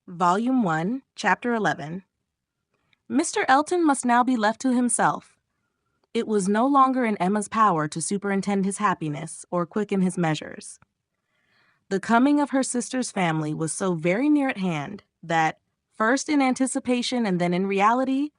Volume 1, Chapter 11. Mr. Elton must now be left to himself. It was no longer in Emma's power to superintend his happiness or quicken his measures. The coming of her sister's family was so very near at hand that, first in anticipation and then in reality,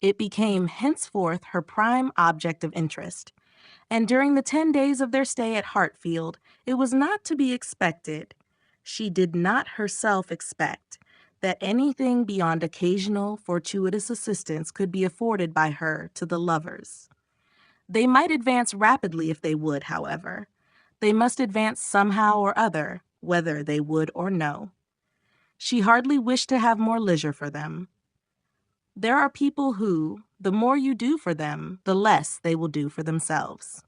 it became henceforth her prime object of interest. And during the 10 days of their stay at Hartfield, it was not to be expected, she did not herself expect, that anything beyond occasional fortuitous assistance could be afforded by her to the lovers. They might advance rapidly if they would, however. They must advance somehow or other, whether they would or no. She hardly wished to have more leisure for them. There are people who, the more you do for them, the less they will do for themselves.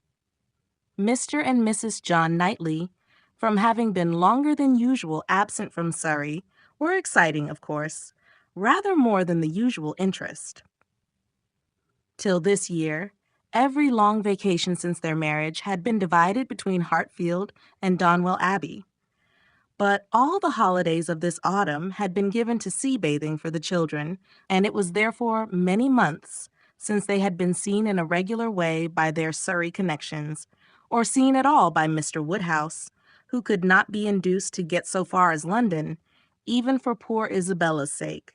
Mr. and Mrs. John Knightley, from having been longer than usual absent from Surrey, were exciting, of course, rather more than the usual interest. Till this year, every long vacation since their marriage had been divided between Hartfield and Donwell Abbey. But all the holidays of this autumn had been given to sea bathing for the children, and it was therefore many months since they had been seen in a regular way by their Surrey connections, or seen at all by Mr. Woodhouse, who could not be induced to get so far as London, even for poor Isabella's sake,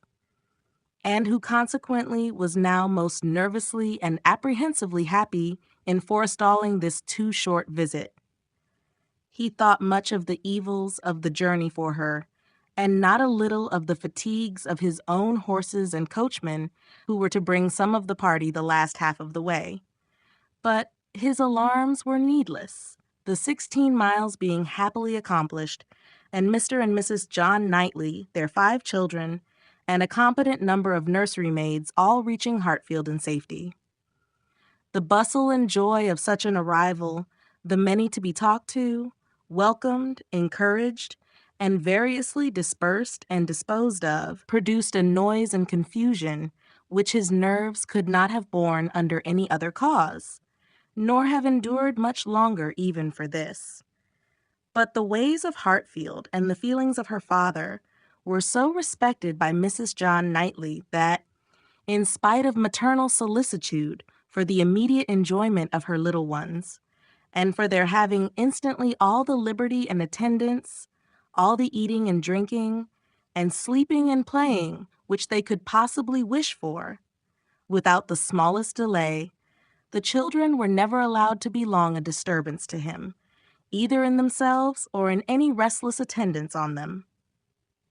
and who consequently was now most nervously and apprehensively happy in forestalling this too short visit. He thought much of the evils of the journey for her, and not a little of the fatigues of his own horses and coachmen who were to bring some of the party the last half of the way. But his alarms were needless, the 16 miles being happily accomplished, and Mr. and Mrs. John Knightley, their 5 children, and a competent number of nursery maids all reaching Hartfield in safety. The bustle and joy of such an arrival, the many to be talked to, welcomed, encouraged, and variously dispersed and disposed of, produced a noise and confusion which his nerves could not have borne under any other cause, nor have endured much longer even for this. But the ways of Hartfield and the feelings of her father were so respected by Mrs. John Knightley that, in spite of maternal solicitude for the immediate enjoyment of her little ones, and for their having instantly all the liberty and attendance, all the eating and drinking, and sleeping and playing which they could possibly wish for, without the smallest delay, the children were never allowed to be long a disturbance to him, either in themselves or in any restless attendance on them.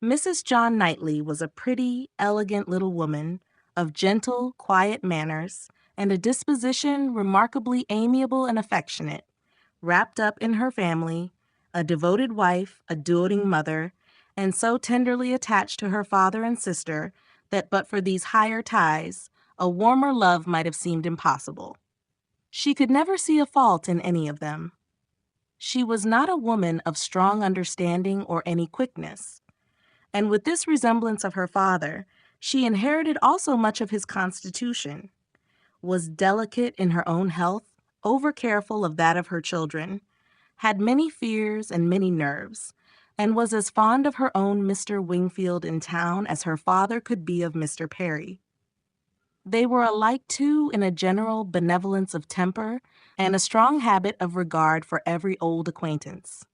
Mrs. John Knightley was a pretty, elegant little woman, of gentle, quiet manners, and a disposition remarkably amiable and affectionate, wrapped up in her family, a devoted wife, a doting mother, and so tenderly attached to her father and sister that but for these higher ties, a warmer love might have seemed impossible. She could never see a fault in any of them. She was not a woman of strong understanding or any quickness, and with this resemblance of her father, she inherited also much of his constitution, was delicate in her own health, over-careful of that of her children, had many fears and many nerves, and was as fond of her own Mr. Wingfield in town as her father could be of Mr. Perry. They were alike, too, in a general benevolence of temper and a strong habit of regard for every old acquaintance.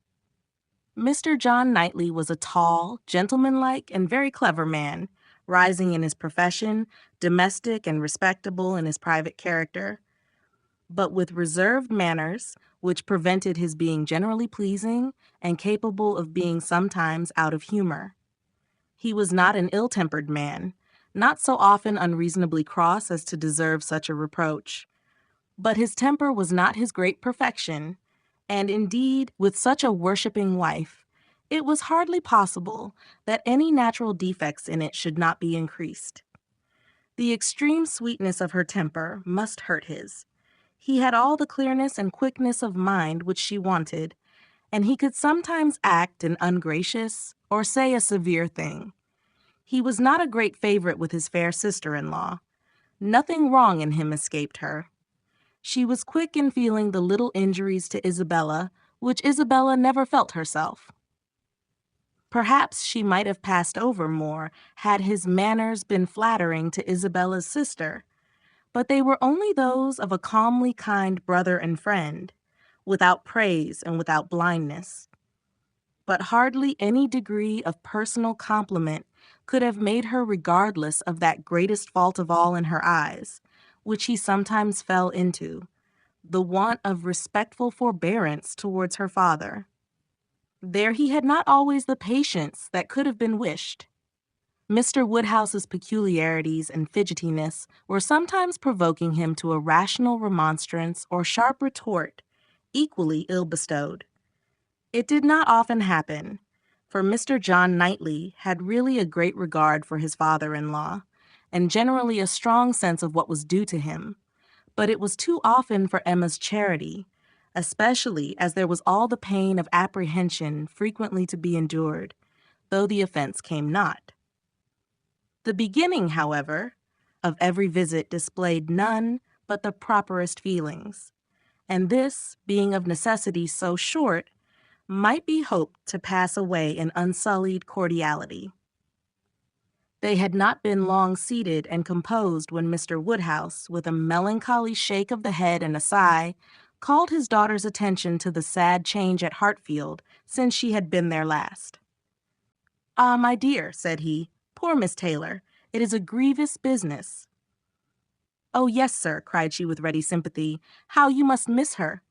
Mr. John Knightley was a tall, gentlemanlike, and very clever man, rising in his profession, domestic and respectable in his private character, but with reserved manners, which prevented his being generally pleasing and capable of being sometimes out of humor. He was not an ill-tempered man, not so often unreasonably cross as to deserve such a reproach, but his temper was not his great perfection, and indeed, with such a worshipping wife, it was hardly possible that any natural defects in it should not be increased. The extreme sweetness of her temper must hurt his. He had all the clearness and quickness of mind which she wanted, and he could sometimes act an ungracious or say a severe thing. He was not a great favorite with his fair sister-in-law. Nothing wrong in him escaped her. She was quick in feeling the little injuries to Isabella, which Isabella never felt herself. Perhaps she might have passed over more had his manners been flattering to Isabella's sister, but they were only those of a calmly kind brother and friend, without praise and without blindness. But hardly any degree of personal compliment could have made her regardless of that greatest fault of all in her eyes, which he sometimes fell into, the want of respectful forbearance towards her father. There he had not always the patience that could have been wished. Mr. Woodhouse's peculiarities and fidgetiness were sometimes provoking him to a rational remonstrance or sharp retort, equally ill bestowed. It did not often happen, for Mr. John Knightley had really a great regard for his father-in-law, and generally a strong sense of what was due to him, but it was too often for Emma's charity, especially as there was all the pain of apprehension frequently to be endured, though the offense came not. The beginning, however, of every visit displayed none but the properest feelings, and this, being of necessity so short, might be hoped to pass away in unsullied cordiality. They had not been long seated and composed when Mr. Woodhouse, with a melancholy shake of the head and a sigh, called his daughter's attention to the sad change at Hartfield since she had been there last. "Ah, my dear," said he, "poor Miss Taylor, it is a grievous business." "Oh, yes, sir," cried she with ready sympathy, "how you must miss her!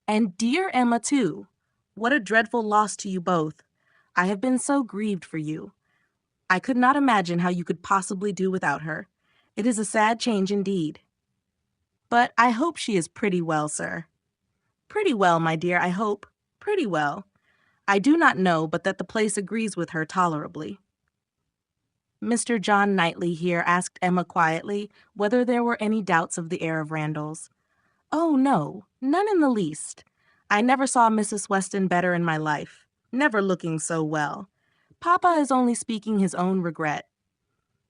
And dear Emma, too. What a dreadful loss to you both. I have been so grieved for you. I could not imagine how you could possibly do without her. It is a sad change indeed. But I hope she is pretty well, sir." "Pretty well, my dear, I hope. Pretty well. I do not know but that the place agrees with her tolerably." Mr. John Knightley here asked Emma quietly whether there were any doubts of the heir of Randalls. "Oh, no, none in the least. I never saw Mrs. Weston better in my life, never looking so well. Papa is only speaking his own regret."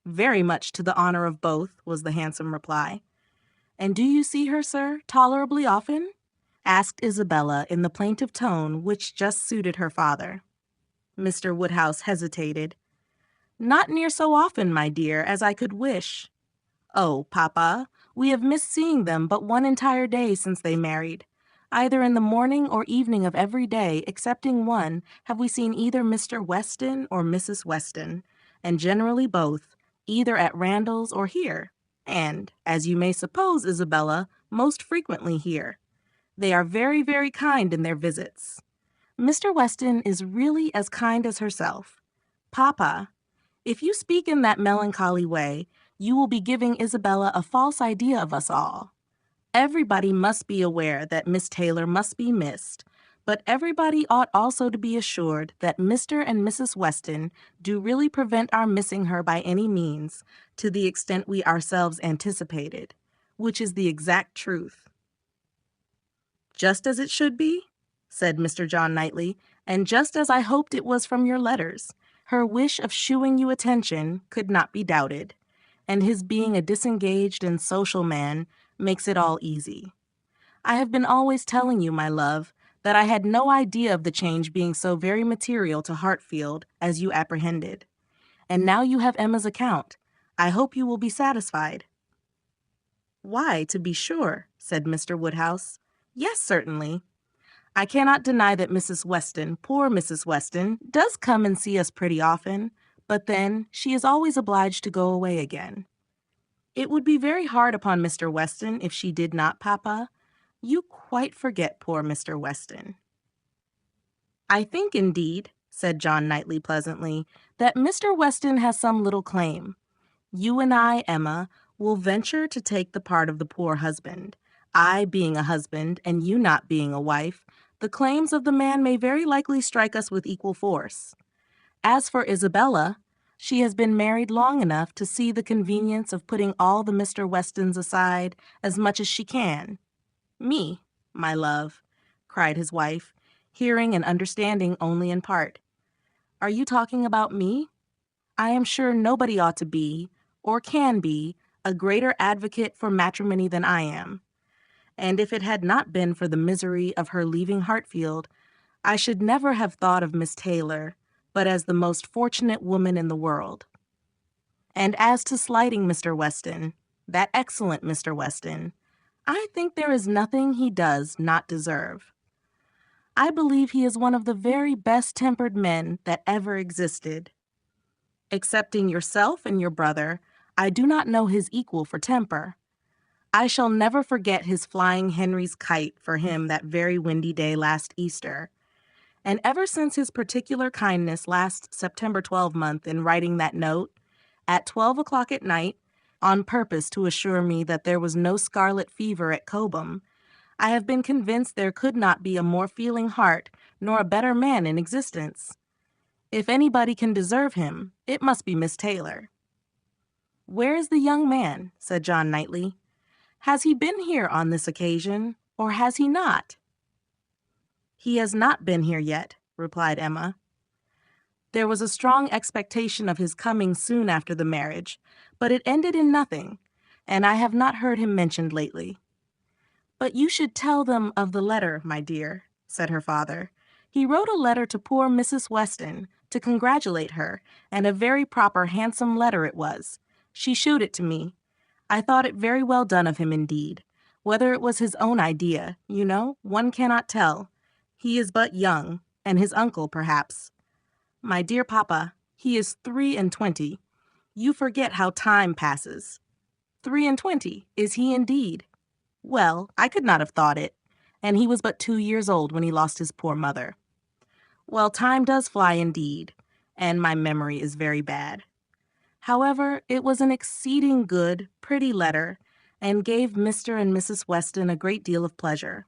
"Very much to the honor of both," was the handsome reply. "And do you see her, sir, tolerably often?" asked Isabella in the plaintive tone which just suited her father. Mr. Woodhouse hesitated. "Not near so often, my dear, as I could wish." "Oh, papa, we have missed seeing them but one entire day since they married. Either in the morning or evening of every day, excepting one, have we seen either Mr. Weston or Mrs. Weston, and generally both, either at Randalls or here, and, as you may suppose, Isabella, most frequently here. They are very, very kind in their visits. Mr. Weston is really as kind as herself. Papa, if you speak in that melancholy way, you will be giving Isabella a false idea of us all. Everybody must be aware that Miss Taylor must be missed, but everybody ought also to be assured that Mr. and Mrs. Weston do really prevent our missing her by any means, to the extent we ourselves anticipated, which is the exact truth." "Just as it should be," said Mr. John Knightley, "and just as I hoped it was from your letters. Her wish of shewing you attention could not be doubted, and his being a disengaged and social man makes it all easy. I have been always telling you, my love, that I had no idea of the change being so very material to Hartfield as you apprehended. And now you have Emma's account. I hope you will be satisfied." "Why, to be sure," said Mr. Woodhouse. "Yes, certainly. I cannot deny that Mrs. Weston, poor Mrs. Weston, does come and see us pretty often, but then she is always obliged to go away again. It would be very hard upon Mr. Weston if she did not, papa. You quite forget poor Mr. Weston." "I think, indeed," said John Knightley pleasantly, "that Mr. Weston has some little claim. You and I, Emma, will venture to take the part of the poor husband. I being a husband, and you not being a wife, the claims of the man may very likely strike us with equal force. As for Isabella, she has been married long enough to see the convenience of putting all the Mr. Westons aside as much as she can. Me, my love," cried his wife, hearing and understanding only in part. "Are you talking about me? I am sure nobody ought to be, or can be, a greater advocate for matrimony than I am. And if it had not been for the misery of her leaving Hartfield, I should never have thought of Miss Taylor, but as the most fortunate woman in the world. And as to slighting Mr. Weston, that excellent Mr. Weston, I think there is nothing he does not deserve. I believe he is one of the very best-tempered men that ever existed. Excepting yourself and your brother, I do not know his equal for temper. I shall never forget his flying Henry's kite for him that very windy day last Easter. And ever since his particular kindness last September 12th in writing that note, at 12 o'clock at night, on purpose to assure me that there was no scarlet fever at Cobham, I have been convinced there could not be a more feeling heart nor a better man in existence. If anybody can deserve him, it must be Miss Taylor. "Where is the young man?" said John Knightley. "Has he been here on this occasion, or has he not?" "He has not been here yet," replied Emma. There was a strong expectation of his coming soon after the marriage, but it ended in nothing, and I have not heard him mentioned lately. "But you should tell them of the letter, my dear," said her father. "He wrote a letter to poor Mrs. Weston to congratulate her, and a very proper, handsome letter it was. She shewed it to me. I thought it very well done of him indeed. Whether it was his own idea, you know, one cannot tell. He is but young, and his uncle, perhaps. My dear papa, he is 23. You forget how time passes. 23, is he indeed? Well, I could not have thought it, and he was but 2 years old when he lost his poor mother. Well, time does fly indeed, and my memory is very bad. However, it was an exceeding good, pretty letter, and gave Mr. and Mrs. Weston a great deal of pleasure.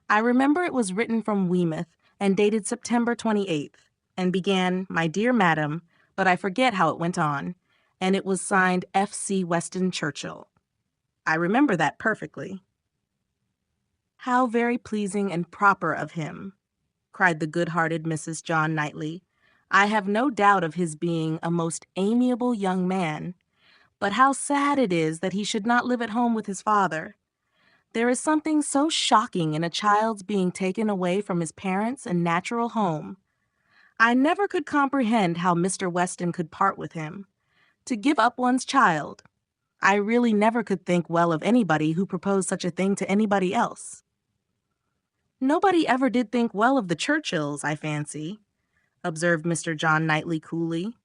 I remember it was written from Weymouth and dated September 28th, and began, 'My dear Madam,' but I forget how it went on, and it was signed F.C. Weston Churchill. I remember that perfectly." "How very pleasing and proper of him," cried the good-hearted Mrs. John Knightley. "I have no doubt of his being a most amiable young man, but how sad it is that he should not live at home with his father. There is something so shocking in a child's being taken away from his parents and natural home. I never could comprehend how Mr. Weston could part with him. To give up one's child! I really never could think well of anybody who proposed such a thing to anybody else." "Nobody ever did think well of the Churchills, I fancy," observed Mr. John Knightley coolly.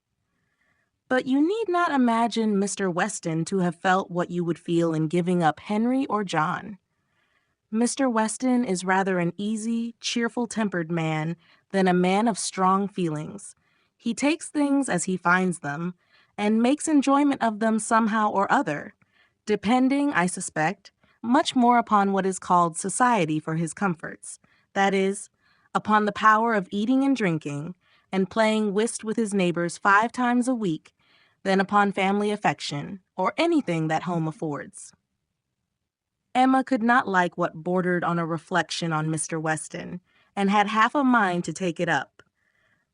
"But you need not imagine Mr. Weston to have felt what you would feel in giving up Henry or John. Mr. Weston is rather an easy, cheerful-tempered man than a man of strong feelings. He takes things as he finds them, and makes enjoyment of them somehow or other, depending, I suspect, much more upon what is called society for his comforts, that is, upon the power of eating and drinking, and playing whist with his neighbors 5 times a week, than upon family affection, or anything that home affords." Emma could not like what bordered on a reflection on Mr. Weston, and had half a mind to take it up,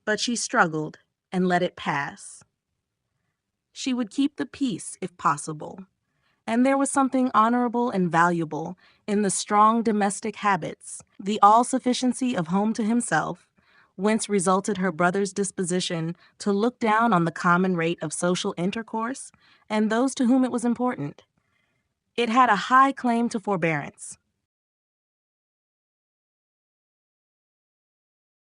but she struggled and let it pass. She would keep the peace if possible, and there was something honorable and valuable in the strong domestic habits, the all-sufficiency of home to himself, whence resulted her brother's disposition to look down on the common rate of social intercourse and those to whom it was important. It had a high claim to forbearance,